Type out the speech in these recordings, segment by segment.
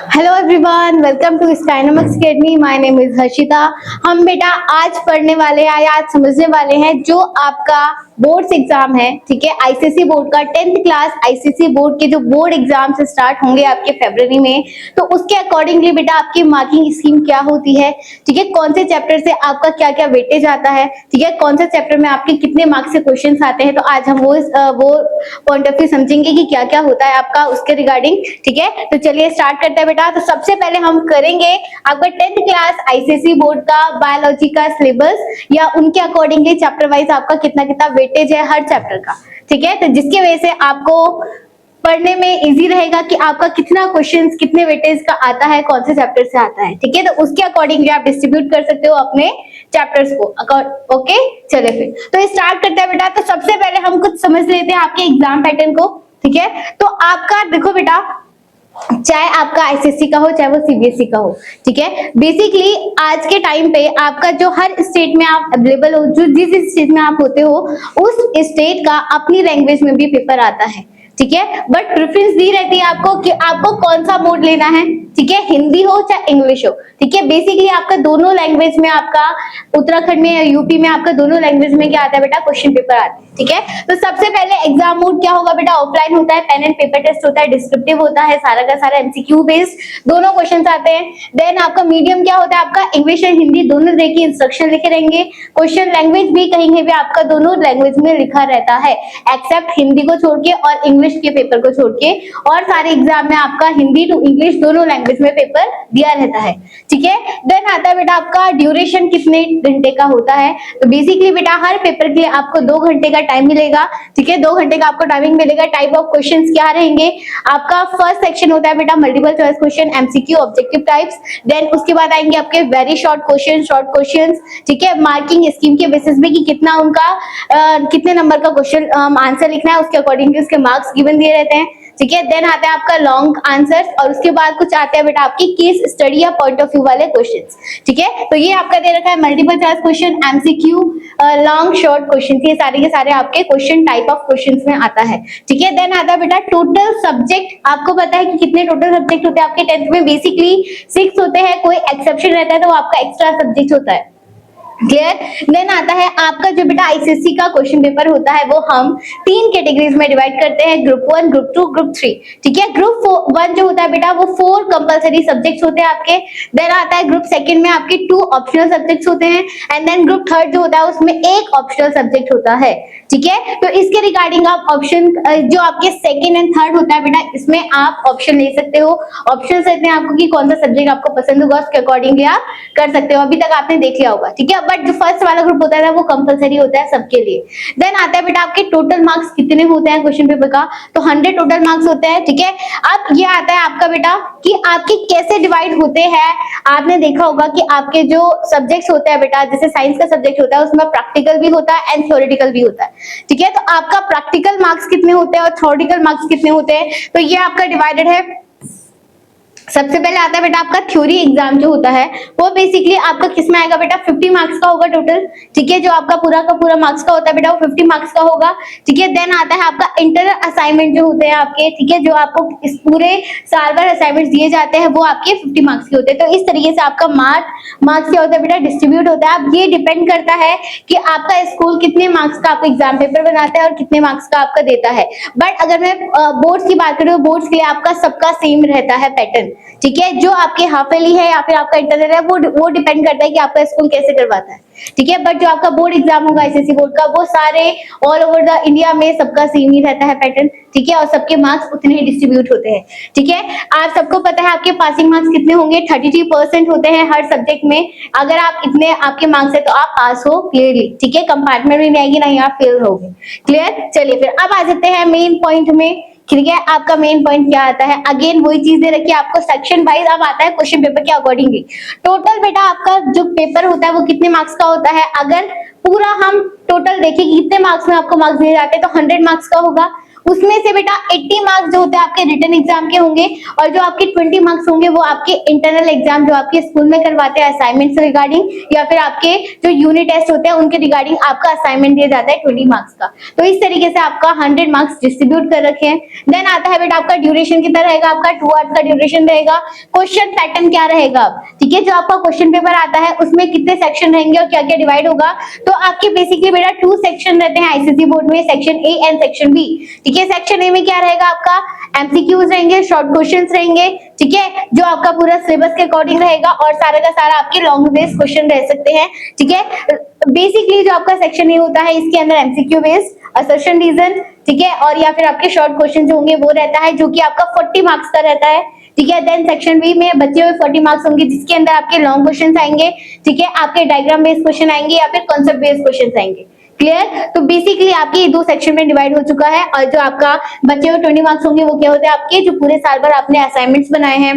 Hello everyone, welcome to Skynomics academy. My name is Harshita. हम बेटा आज पढ़ने वाले हैं या आज समझने वाले हैं जो आपका बोर्ड्स एग्जाम है, ठीक है। आईसीएसई बोर्ड का 10th क्लास आईसीएसई बोर्ड के जो बोर्ड एग्जाम से स्टार्ट होंगे आपके फरवरी में, तो उसके अकॉर्डिंगली बेटा आपकी मार्किंग स्कीम क्या होती है, ठीक है। कौन से चैप्टर से आपका क्या क्या वेटेज आता है, ठीक है। कौन से चैप्टर में आपके कितने मार्क्स के क्वेश्चन आते हैं, तो आज हम वो पॉइंट ऑफ व्यू समझेंगे कि क्या क्या होता है आपका उसके रिगार्डिंग, ठीक है। तो चलिए स्टार्ट करते हैं बेटा। तो सबसे पहले हम करेंगे आपका 10th क्लास आईसीएसई बोर्ड का बायोलॉजी का सिलेबस या उनके अकॉर्डिंगली चैप्टर वाइज आपका कितना कितना वेटेज है हर चैप्टर का, ठीक है। तो जिसकी वजह से आपको पढ़ने में इजी रहेगा कि आपका कितना क्वेश्चंस कितने वेटेज का आता है, कौन से चैप्टर से आता है, ठीक है। तो उसके अकॉर्डिंगली आप डिस्ट्रीब्यूट कर सकते हो अपने चैप्टर्स को। ओके, चले फिर तो स्टार्ट करते हैं बेटा। तो सबसे पहले हम कुछ समझ लेते हैं आपके एग्जाम पैटर्न को, ठीक है। तो आपका देखो बेटा, चाहे आपका आईसीएसई का हो चाहे वो सीबीएसई का हो, ठीक है। बेसिकली आज के टाइम पे आपका जो हर स्टेट में आप अवेलेबल हो, जो जिस स्टेट में आप होते हो उस स्टेट का अपनी लैंग्वेज में भी पेपर आता है, ठीक है। बट प्रेफरेंस दी रहती है आपको कि आपको कौन सा मोड लेना है, ठीक है। हिंदी हो चाहे इंग्लिश हो, ठीक है। बेसिकली आपका दोनों लैंग्वेज में, आपका उत्तराखंड में या यूपी में आपका दोनों लैंग्वेज में क्या आता है बेटा, क्वेश्चन पेपर आते हैं, ठीक है। तो सबसे पहले एग्जाम मोड क्या होगा बेटा, ऑफलाइन होता है, पेन एंड पेपर टेस्ट होता है, डिस्क्रिप्टिव होता है, सारा का सारा एमसीक्यू बेस्ड दोनों क्वेश्चन आते हैं। देन आपका मीडियम क्या होता है, आपका इंग्लिश एंड हिंदी दोनों तरह की इंस्ट्रक्शन लिखे रहेंगे। क्वेश्चन लैंग्वेज भी कहीं भी आपका दोनों लैंग्वेज में लिखा रहता है, एक्सेप्ट हिंदी को छोड़ के और इंग्लिश के पेपर को छोड़ के, और सारे एग्जाम में आपका हिंदी टू इंग्लिश दोनों लैंग्वेज में पेपर दिया रहता है, ठीक है। देन आता है बेटा आपका ड्यूरेशन कितने घंटे का होता है। तो बेसिकली बेटा हर पेपर के लिए आपको 2 घंटे का टाइम मिलेगा, ठीक है। 2 घंटे का आपको टाइमिंग मिलेगा। टाइप ऑफ क्वेश्चंस क्या रहेंगे, आपका फर्स्ट सेक्शन होता है बेटा multiple choice question, MCQ, objective types. Then उसके बाद आएंगे आपके वेरी शॉर्ट क्वेश्चंस, ठीक है। मार्किंग स्कीम के बेसिस पे कि कितना उनका कितने नंबर का क्वेश्चन आंसर लिखना है, उसके अकॉर्डिंग उसके मार्क्स गिवन दिए रहते हैं, ठीक है। देन आता है आपका लॉन्ग आंसर्स, और उसके बाद कुछ आते हैं बेटा आपकी केस स्टडी या पॉइंट ऑफ व्यू वाले क्वेश्चंस, ठीक है। तो ये आपका दे रखा है multiple choice question, MCQ, long short question, ये सारे के सारे आपके क्वेश्चन टाइप ऑफ क्वेश्चंस में आता है, ठीक है। देन आता है बेटा टोटल सब्जेक्ट। आपको पता है कि कितने टोटल सब्जेक्ट होते हैं आपके 10th में, बेसिकली 6 होते हैं, कोई एक्सेप्शन रहता है तो वो आपका एक्स्ट्रा सब्जेक्ट होता है, क्लियर। देन आता है आपका जो बेटा आईसीएसई का क्वेश्चन पेपर होता है वो हम 3 कैटेगरीज में डिवाइड करते हैं, ग्रुप 1, ग्रुप 2, ग्रुप 3, ठीक है। ग्रुप 1 जो होता है बेटा वो 4 कंपलसरी सब्जेक्ट्स होते हैं आपके। देन आता है ग्रुप 2 में आपके 2 ऑप्शनल सब्जेक्ट्स होते हैं, एंड देन ग्रुप 3 जो होता है उसमें 1 ऑप्शनल सब्जेक्ट होता है, ठीक है। तो इसके रिगार्डिंग आप ऑप्शन जो आपके 2nd एंड 3rd होता है बेटा, इसमें आप ऑप्शन ले सकते हो। ऑप्शन देते हैं आपको कि कौन सा सब्जेक्ट आपको पसंद होगा, उसके अकॉर्डिंगली आप कर सकते हो। अभी तक आपने देख लिया होगा, ठीक है। बट जो फर्स्ट वाला ग्रुप होता है ना वो कंपलसरी होता है सबके लिए। देन आता है बेटा आपके टोटल मार्क्स कितने होते हैं क्वेश्चन पेपर का, तो 100 टोटल मार्क्स होते हैं, ठीक है। अब ये आता है आपका बेटा कि आपके कैसे डिवाइड होते हैं। आपने देखा होगा कि आपके जो सब्जेक्ट्स होते हैं बेटा, जैसे साइंस का सब्जेक्ट होता है उसमें प्रैक्टिकल भी होता है एंड थ्योरेटिकल भी होता है, ठीक है। तो आपका प्रैक्टिकल मार्क्स कितने होते हैं और थ्योरेटिकल मार्क्स कितने होते हैं, तो ये आपका डिवाइडेड है। सबसे पहले आता है बेटा आपका थ्योरी एग्जाम जो होता है वो बेसिकली आपका किसमें आएगा बेटा, 50 मार्क्स का होगा टोटल, ठीक है। जो आपका पूरा का पूरा मार्क्स का होता है बेटा वो 50 मार्क्स का होगा, ठीक है। देन आता है आपका इंटरनल असाइनमेंट जो होते हैं आपके, ठीक है। जो आपको इस पूरे साल भर असाइनमेंट दिए जाते हैं वो आपके 50 मार्क्स के होते हैं। तो इस तरीके से आपका मार्क्स क्या होता है बेटा, डिस्ट्रीब्यूट होता है। अब ये डिपेंड करता है कि आपका स्कूल कितने मार्क्स का आपका एग्जाम पेपर बनाता है और कितने मार्क्स का आपका देता है। बट अगर मैं बोर्ड्स की बात करूं, बोर्ड्स के लिए आपका सबका सेम रहता है पैटर्न, ठीक है। जो आपके हाफ ईयरली है या फिर आपका इंटरनल है वो डिपेंड करता है कि आपका स्कूल कैसे करवाता है, ठीक है। बट जो आपका बोर्ड एग्जाम होगा आईसीएसई बोर्ड का वो सारे ऑल ओवर द इंडिया में सबका सेम ही रहता है पैटर्न, ठीक है। और सबके मार्क्स उतने ही डिस्ट्रीब्यूट होते हैं, ठीक है। आप सबको पता है आपके पासिंग मार्क्स कितने होंगे, 33% होते हैं हर सब्जेक्ट में। अगर आप इतने आपके मार्क्स है तो आप पास हो क्लियरली, ठीक है। कंपार्टमेंट में नहीं आएगी, नहीं आप फेल होगे, क्लियर। चलिए फिर अब आ जाते हैं मेन पॉइंट में, ठीक है। आपका मेन पॉइंट क्या आता है, अगेन वही चीज दे रखी है आपको सेक्शन वाइज। अब आता है क्वेश्चन पेपर के अकॉर्डिंगली। टोटल बेटा आपका जो पेपर होता है वो कितने मार्क्स का होता है, अगर पूरा हम टोटल देखें कि कितने मार्क्स में आपको मार्क्स दिए जाते हैं तो 100 मार्क्स का होगा। उसमें से बेटा 80 मार्क्स जो होते हैं आपके रिटन एग्जाम के होंगे, और जो आपके 20 मार्क्स होंगे वो आपके इंटरनल एग्जाम जो आपके स्कूल में करवाते हैं असाइनमेंट से रिगार्डिंग, या फिर आपके जो यूनिट टेस्ट होते हैं उनके रिगार्डिंग आपका असाइनमेंट दिया जाता है 20 मार्क्स का। तो इस तरीके से आपका 100 मार्क्स डिस्ट्रीब्यूट कर रखे हैं। देन आता है बेटा आपका ड्यूरेशन कितना रहेगा, आपका 2 आवर्स का ड्यूरेशन रहेगा। क्वेश्चन पैटर्न क्या रहेगा, ठीक है, जो आपका क्वेश्चन पेपर आता है उसमें कितने सेक्शन रहेंगे और क्या क्या डिवाइड होगा। तो आपके बेसिकली बेटा 2 सेक्शन रहते हैं आईसीएसई बोर्ड में, section A and section B, ठीक है। सेक्शन ए में क्या रहेगा, आपका एमसीक्यूज रहेंगे, शॉर्ट क्वेश्चंस रहेंगे, ठीक है, जो आपका पूरा सिलेबस के अकॉर्डिंग रहेगा, और सारा का सारा आपके लॉन्ग बेस्ड क्वेश्चन रह सकते हैं, ठीक है। बेसिकली जो आपका सेक्शन ए होता है इसके अंदर एमसीक्यू बेस्ड, असर्शन रीजन, ठीक है, और या फिर आपके शॉर्ट क्वेश्चन जो होंगे वो रहता है, जो कि आपका 40 मार्क्स का रहता है, ठीक है। देन सेक्शन बी में बचे हुए 40 मार्क्स होंगे, जिसके अंदर आपके लॉन्ग क्वेश्चंस आएंगे, ठीक है, आपके डायग्राम बेस्ड क्वेश्चन आएंगे या फिर कॉन्सेप्ट बेस्ड क्वेश्चंस आएंगे। क्लियर। तो बेसिकली आपके ये 2 सेक्शन में डिवाइड हो चुका है, और जो आपका बचे हुए 20 मार्क्स होंगे वो क्या होते हैं, आपके जो पूरे साल भर आपने असाइनमेंट्स बनाए हैं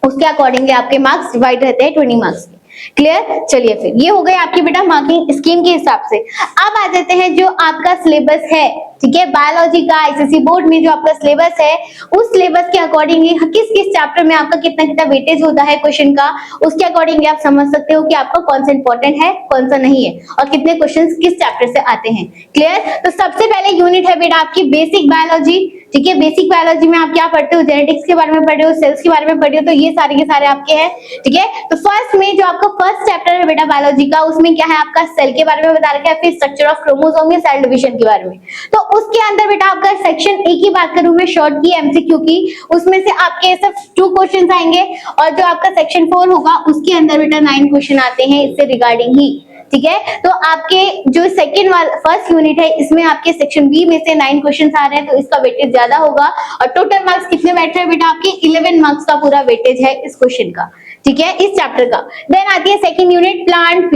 उसके अकॉर्डिंगली आपके मार्क्स डिवाइड रहते हैं 20 मार्क्स के। क्लियर। चलिए फिर ये हो गए आपकी बेटा मार्किंग स्कीम के हिसाब से। अब आ जाते हैं जो आपका सिलेबस है, ठीक है, बायोलॉजी का आईसीएसई बोर्ड में जो आपका सिलेबस है उस सिलेबस के अकॉर्डिंगली किस किस चैप्टर में आपका कितना कितना वेटेज होता है क्वेश्चन का, उसके अकॉर्डिंगली आप समझ सकते हो कि आपका कौन सा इंपॉर्टेंट है कौन सा नहीं है, और कितने क्वेश्चंस किस चैप्टर से आते हैं। क्लियर। तो सबसे पहले यूनिट है बेटा आपकी बेसिक बायोलॉजी, ठीक है। बेसिक बायोलॉजी में आप क्या पढ़ते हो, जेनेटिक्स के बारे में पढ़ रहे हो, सेल्स के बारे में पढ़ रहे हो, तो ये सारे के सारे आपके हैं, ठीक है। तो फर्स्ट में जो आपका फर्स्ट चैप्टर है बेटा बायोलॉजी का, उसमें क्या है, आपका सेल के बारे में बता रखा है, फिर स्ट्रक्चर ऑफ क्रोमोसोम या सेल डिवीजन के बारे में। तो उसके अंदर बेटा आपका सेक्शन ए की बात करूं मैं, शॉर्ट की एमसीक्यू की, उसमें से आपके सिर्फ 2 क्वेश्चन आएंगे, और जो आपका सेक्शन 4 होगा उसके अंदर बेटा 9 क्वेश्चन आते हैं इससे रिगार्डिंग ही, ठीक है। तो आपके जो सेकंड वाला फर्स्ट यूनिट है इसमें आपके सेक्शन बी में से 9 क्वेश्चंस आ रहे हैं, तो इसका वेटेज ज्यादा होगा, और टोटल मार्क्स कितने बैठ रहे हैं बेटा, आपके 11 मार्क्स का पूरा वेटेज है इस क्वेश्चन का, ठीक है, इस चैप्टर का। देन आती है second unit plant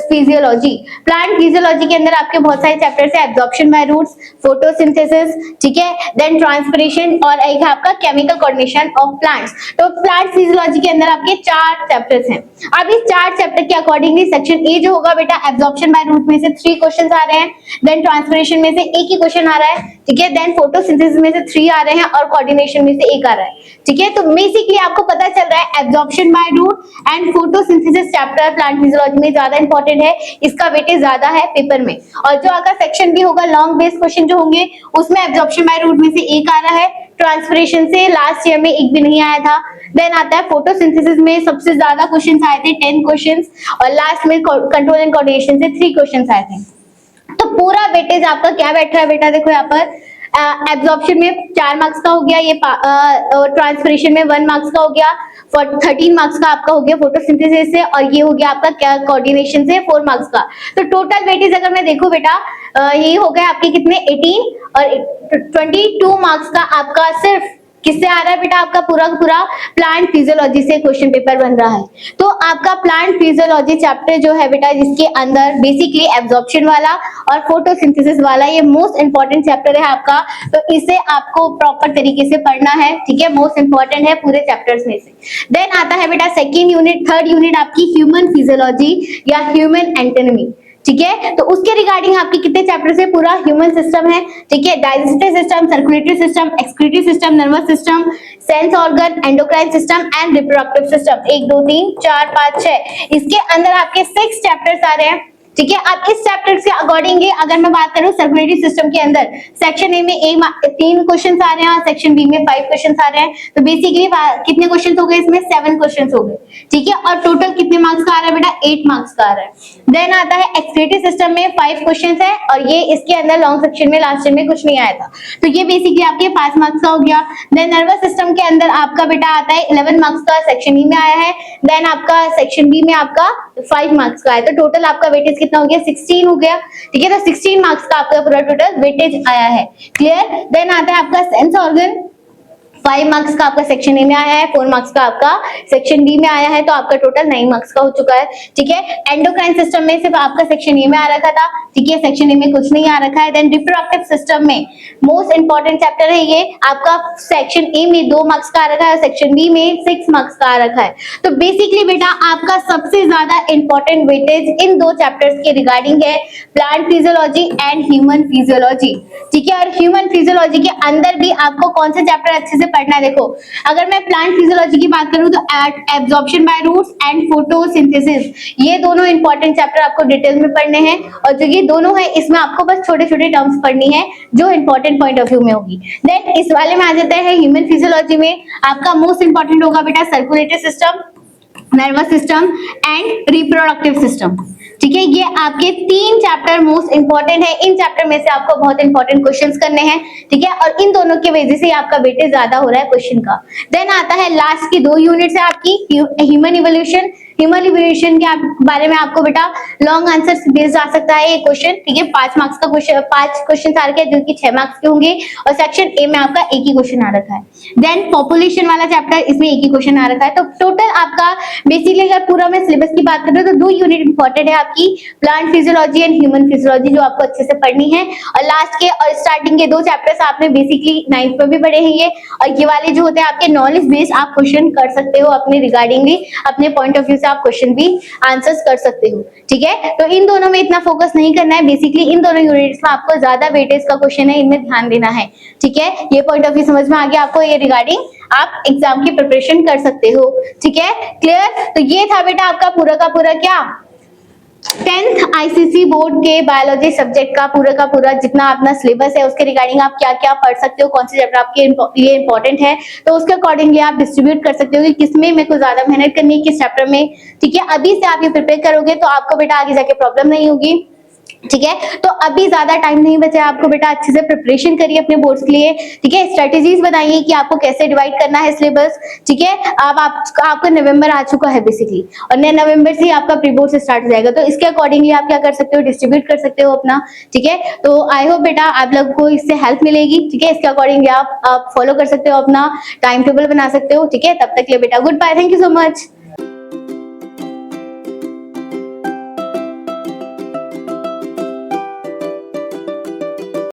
physiology. Plant physiology के अंदर आपके बहुत सारे चैप्टर्स है, एब्जॉर्प्शन बाय रूट्स, फोटोसिंथेसिस, ठीक है, देन ट्रांसपिरेशन, और एक है आपका केमिकल कोऑर्डिनेशन ऑफ प्लांट्स। तो प्लांट फिजियोलॉजी के अंदर आपके 4 चैप्टर्स हैं। अब इस 4 चैप्टर के अकॉर्डिंगली सेक्शन ए जो होगा बेटा एब्जॉर्प्शन बाय रूट में से 3 क्वेश्चंस आ रहे हैं, देन ट्रांसपिरेशन में से एक ही क्वेश्चन आ रहा है, ठीक है, देन फोटोसिंथेसिस में से 3 आ रहे हैं, और कोऑर्डिनेशन में से 1 आ रहा है, ठीक है। तो बेसिकली आपको पता चल रहा है absorption by root and photosynthesis chapter plant physiology में ज्यादा इंपॉर्टेंट है, इसका वेटेज ज्यादा है पेपर में। और जो आपका सेक्शन बी होगा लॉन्ग बेस्ड क्वेश्चन जो होंगे उसमें एब्जॉर्प्शन बाय रूट में से 1 आ रहा है, ट्रांसपिरेशन से लास्ट ईयर में 1 भी नहीं आया था। देन आता है फोटोसिंथेसिस में सबसे ज्यादा क्वेश्चंस आए थे 10 क्वेश्चंस, और लास्ट में कंट्रोल एंड कोऑर्डिनेशन से 3 क्वेश्चंस आए थे। तो पूरा वेटेज आपका क्या बैठ रहा है बेटा, देखो यहाँ पर एब्जॉर्प्शन में 4 मार्क्स का हो गया, ये ट्रांसपिरेशन में 1 मार्क्स का हो गया, 13 मार्क्स का आपका हो गया फोटोसिंथेसिस से, और ये हो गया आपका क्या कोऑर्डिनेशन से 4 मार्क्स का। तो टोटल वेटेज अगर मैं देखूं बेटा ये हो गया आपके कितने 18 और 22 मार्क्स का आपका सिर्फ किससे आ रहा है बेटा, आपका पूरा पूरा प्लांट फिजियोलॉजी से क्वेश्चन पेपर बन रहा है। तो आपका प्लांट फिजियोलॉजी चैप्टर जो है बेटा, जिसके अंदर बेसिकली एब्जॉर्प्शन वाला और फोटोसिंथेसिस वाला ये मोस्ट इंपॉर्टेंट चैप्टर है आपका, तो इसे आपको प्रॉपर तरीके से पढ़ना है, ठीक है, मोस्ट इंपॉर्टेंट है पूरे चैप्टर्स में से। देन आता है बेटा सेकेंड यूनिट, थर्ड यूनिट आपकी ह्यूमन फिजियोलॉजी या ह्यूमन एंटोनॉमी, ठीक है। तो उसके रिगार्डिंग आपके कितने चैप्टर से, पूरा ह्यूमन सिस्टम है, ठीक है, digestive system, circulatory system, excretory system, nervous system, sense organ, endocrine system and reproductive system. 1 2 3 4 5 6 इसके अंदर आपके 6 चैप्टर्स आ रहे हैं, ठीक है। अब इस चैप्टर के अकॉर्डिंगली अगर मैं बात करूं सर्कुलेटरी सिस्टम के अंदर सेक्शन ए में 3 क्वेश्चंस आ रहे हैं और सेक्शन बी में 5 क्वेश्चंस आ रहे हैं, तो बेसिकली कितने क्वेश्चंस हो गए इसमें, 7 क्वेश्चंस हो गए, ठीक है। और टोटल कितने मार्क्स का आ रहा है बेटा, 8 मार्क्स का आ रहा है। देन आता है एक्सक्रीटरी सिस्टम में 5 क्वेश्चंस है, और ये इसके अंदर लॉन्ग सेक्शन में लास्ट ईयर में कुछ नहीं आया था, तो ये बेसिकली आपके 5 मार्क्स का हो गया। देन नर्वस सिस्टम के अंदर आपका बेटा आता है 11 मार्क्स का, सेक्शन ई में आया है। देन आपका सेक्शन बी में आपका 5 मार्क्स का है, तो टोटल आपका वेटेज कितना हो गया, 16 हो गया, ठीक है। तो 16 मार्क्स का आपका पूरा टोटल वेटेज आया है। क्लियर। देन आता है आपका सेंस ऑर्गन, 5 मार्क्स का आपका सेक्शन ए में आया है, 4 मार्क्स का आपका सेक्शन बी में आया है, तो आपका टोटल 9 मार्क्स का हो चुका है। ठीक है, एंडोक्राइन सिस्टम में सिर्फ आपका सेक्शन ए में आ रखा था। ठीक है, सेक्शन ए में कुछ नहीं आ रखा है। देन रिप्रोडक्टिव सिस्टम में मोस्ट इंपॉर्टेंट चैप्टर है ये आपका, सेक्शन ए में 2 मार्क्स का आ रखा है, सेक्शन बी में 6 मार्क्स का आ रखा है। तो बेसिकली बेटा आपका सबसे ज्यादा इंपॉर्टेंट वेटेज इन दो चैप्टर्स के रिगार्डिंग है, plant physiology and human physiology. ठीक है, और ह्यूमन फिजियोलॉजी के अंदर भी आपको कौन से चैप्टर अच्छे से पढ़ना है। देखो, अगर मैं प्लांट फिजियोलॉजी की बात करूं तो absorption by roots and photosynthesis, ये दोनों इंपॉर्टेंट चैप्टर आपको डिटेल में पढ़ने हैं। और जो ये दोनों है इसमें आपको बस छोटे छोटे टर्म्स पढ़नी है जो इंपॉर्टेंट पॉइंट ऑफ व्यू में होगी। देन इस वाले में आ जाता है ह्यूमन फिजियोलॉजी में आपका मोस्ट इंपॉर्टेंट होगा बेटा circulatory system, nervous system and reproductive system. ठीक है, ये आपके 3 चैप्टर मोस्ट इंपॉर्टेंट है। इन चैप्टर में से आपको बहुत इंपॉर्टेंट क्वेश्चंस करने हैं। ठीक है, और इन दोनों की वजह से आपका वेटेज ज्यादा हो रहा है क्वेश्चन का। देन आता है लास्ट की 2 यूनिट्स है आपकी ह्यूमन इवोल्यूशन। ह्यूमन इवोल्यूशन के बारे में आपको बेटा लॉन्ग आंसर बेस्ड आ सकता है ये क्वेश्चन। ठीक है, 5 मार्क्स का क्वेश्चन, 5 क्वेश्चन आ रखे हैं जो कि 6 मार्क्स के होंगे, और सेक्शन ए में आपका एक ही क्वेश्चन आ रखा है। देन पॉपुलेशन वाला चैप्टर, इसमें एक ही क्वेश्चन आ रखा है। तो टोटल आपका बेसिकली अगर पूरा मैं सिलेबस की बात करूं तो 2 यूनिट इंपॉर्टेंट है आपकी, plant physiology and human physiology, जो आपको अच्छे से पढ़नी है। और लास्ट के और स्टार्टिंग के 2 चैप्टर्स आपने बेसिकली 9th में भी पढ़े हैं ये, और ये वाले जो होते हैं आपके नॉलेज बेस्ड आप क्वेश्चन कर सकते हो अपने रिगार्डिंगली, अपने पॉइंट ऑफ व्यू से आप क्वेश्चन भी आंसर्स कर सकते हो। ठीक है, तो इन दोनों में इतना फोकस नहीं करना है, बेसिकली इन दोनों यूनिट्स में आपको ज्यादा वेटेज का क्वेश्चन है, इनमें ध्यान देना है। ठीक है, ये पॉइंट ऑफ व्यू समझ में आ गया आपको, ये रिगार्डिंग आप एग्जाम की प्रिपरेशन कर सकते हो। ठीक है, क्लियर। तो ये था बेटा आपका पूरा का पूरा क्या 10th आईसीएसई बोर्ड के बायोलॉजी सब्जेक्ट का पूरा जितना अपना सिलेबस है उसके रिगार्डिंग आप क्या क्या पढ़ सकते हो, कौन से चैप्टर आपके लिए इंपॉर्टेंट है, तो उसके अकॉर्डिंगली आप डिस्ट्रीब्यूट कर सकते हो कि किसमें मेरे को ज्यादा मेहनत करनी है, किस चैप्टर में। ठीक है, अभी से आप ये प्रिपेयर करोगे तो आपको बेटा आगे जाके प्रॉब्लम नहीं होगी। ठीक है, तो अभी ज्यादा टाइम नहीं बचा आपको बेटा, अच्छे से प्रिपरेशन करिए अपने बोर्ड्स के लिए। ठीक है, स्ट्रेटेजीज बताइए कि आपको कैसे डिवाइड करना है सिलेबस। ठीक है, अब आपका नवंबर आ चुका है बेसिकली, और नवंबर से ही आपका प्री बोर्ड से स्टार्ट हो जाएगा, तो इसके अकॉर्डिंगली आप क्या कर सकते हो, डिस्ट्रीब्यूट कर सकते हो अपना। ठीक है, तो आई होप बेटा आप लोग को इससे हेल्प मिलेगी। ठीक है, इसके अकॉर्डिंगली आप फॉलो कर सकते हो, अपना टाइम टेबल बना सकते हो। ठीक है, तब तक के लिए बेटा goodbye, thank you so much.